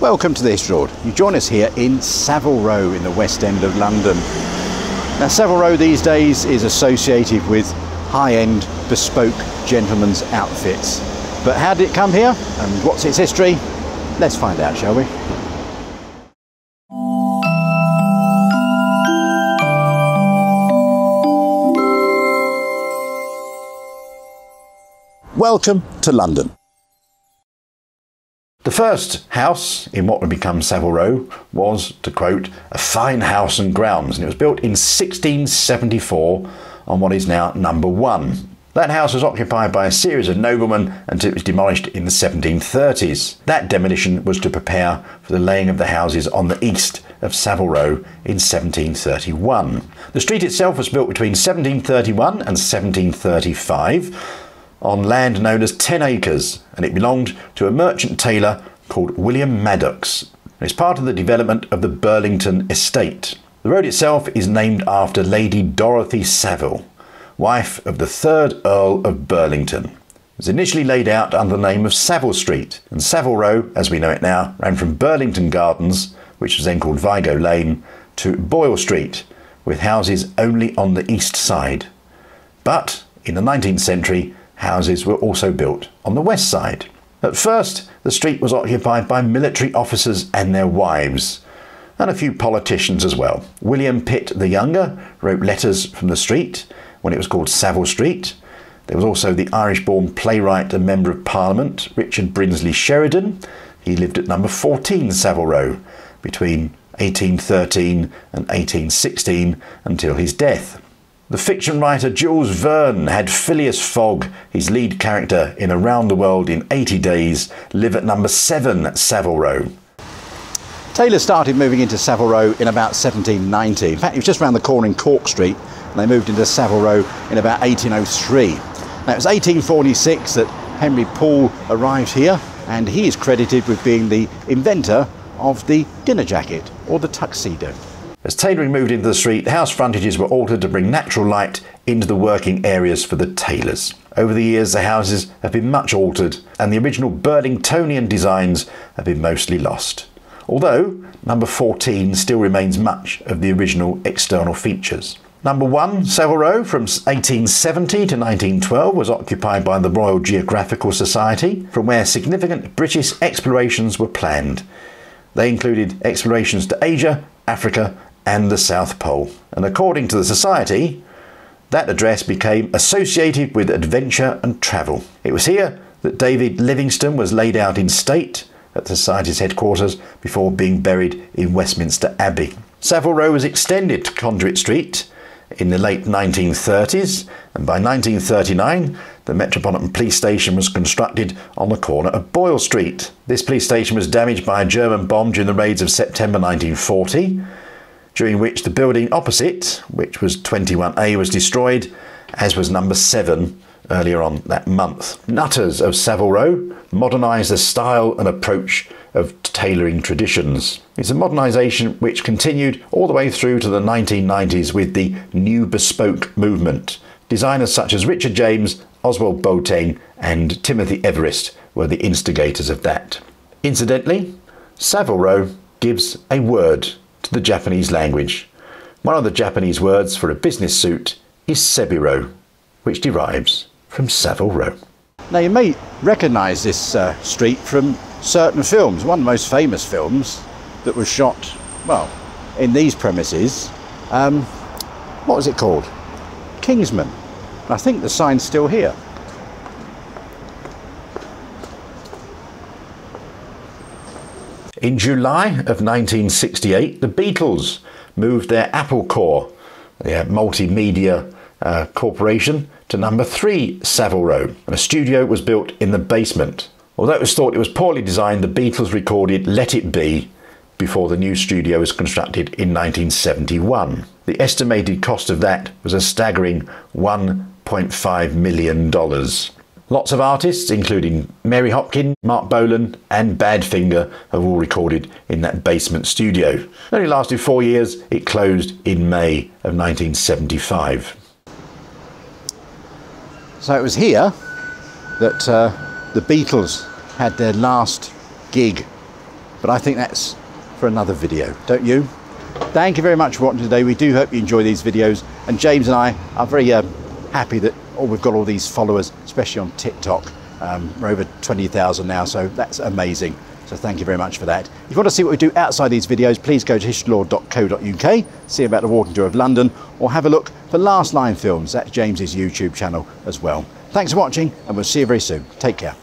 Welcome to the History Road. You join us here in Savile Row in the West End of London. Now, Savile Row these days is associated with high-end bespoke gentlemen's outfits. But how did it come here and what's its history? Let's find out, shall we? Welcome to London. The first house in what would become Savile Row was, to quote, a fine house and grounds, and it was built in 1674 on what is now number 1. That house was occupied by a series of noblemen until it was demolished in the 1730s. That demolition was to prepare for the laying of the houses on the east of Savile Row in 1731. The street itself was built between 1731 and 1735 on land known as 10 acres, and it belonged to a merchant tailor called William Maddox. It's part of the development of the Burlington estate. The road itself is named after Lady Dorothy Savile, wife of the 3rd Earl of Burlington. It was initially laid out under the name of Savile Street, and Savile Row, as we know it now, ran from Burlington Gardens, which was then called Vigo Lane, to Boyle Street, with houses only on the east side. But in the 19th century, houses were also built on the west side. At first, the street was occupied by military officers and their wives, and a few politicians as well. William Pitt the Younger wrote letters from the street when it was called Savile Street. There was also the Irish-born playwright and Member of Parliament, Richard Brinsley Sheridan. He lived at number 14 Savile Row between 1813 and 1816 until his death. The fiction writer Jules Verne had Phileas Fogg, his lead character in Around the World in 80 Days, live at number 7 Savile Row. Taylor started moving into Savile Row in about 1790. In fact, it was just around the corner in Cork Street, and they moved into Savile Row in about 1803. Now, it was 1846 that Henry Poole arrived here, and he is credited with being the inventor of the dinner jacket, or the tuxedo. As tailoring moved into the street, the house frontages were altered to bring natural light into the working areas for the tailors. Over the years, the houses have been much altered, and the original Burlingtonian designs have been mostly lost. Although number 14 still remains much of the original external features. Number 1, Savile Row, from 1870 to 1912, was occupied by the Royal Geographical Society, from where significant British explorations were planned. They included explorations to Asia, Africa, and the South Pole. And according to the Society, that address became associated with adventure and travel. It was here that David Livingstone was laid out in state at the Society's headquarters before being buried in Westminster Abbey. Savile Row was extended to Conduit Street in the late 1930s, and by 1939 the Metropolitan Police Station was constructed on the corner of Boyle Street. This police station was damaged by a German bomb during the raids of September 1940, during which the building opposite, which was 21A, was destroyed, as was number 7 earlier on that month. Nutters of Savile Row modernised the style and approach of tailoring traditions. It's a modernisation which continued all the way through to the 1990s with the New Bespoke movement. Designers such as Richard James, Oswald Boateng and Timothy Everest were the instigators of that. Incidentally, Savile Row gives a word to the Japanese language. One of the Japanese words for a business suit is sebiro, which derives from Savile Row. Now, you may recognise this street from certain films. One of the most famous films that was shot, well, in these premises, what was it called? Kingsman. I think the sign's still here. In July of 1968, the Beatles moved their Apple Corps, their multimedia corporation, to number 3 Savile Row, and a studio was built in the basement. Although it was thought it was poorly designed, the Beatles recorded Let It Be before the new studio was constructed in 1971. The estimated cost of that was a staggering $1.5 million. Lots of artists, including Mary Hopkin, Mark Bolan and Badfinger, have all recorded in that basement studio. It only lasted 4 years. It closed in May of 1975. So it was here that the Beatles had their last gig But I think that's for another video, don't you? Thank you very much for watching today. We do hope you enjoy these videos, and James and I are very happy that we've got all these followers, especially on TikTok. We're over 20,000 now, so that's amazing. So thank you very much for that. If you want to see what we do outside these videos, please go to historylord.co.uk, see about the walking tour of London, or have a look for Last Line Films. That's James's YouTube channel as well. Thanks for watching, and we'll see you very soon. Take care.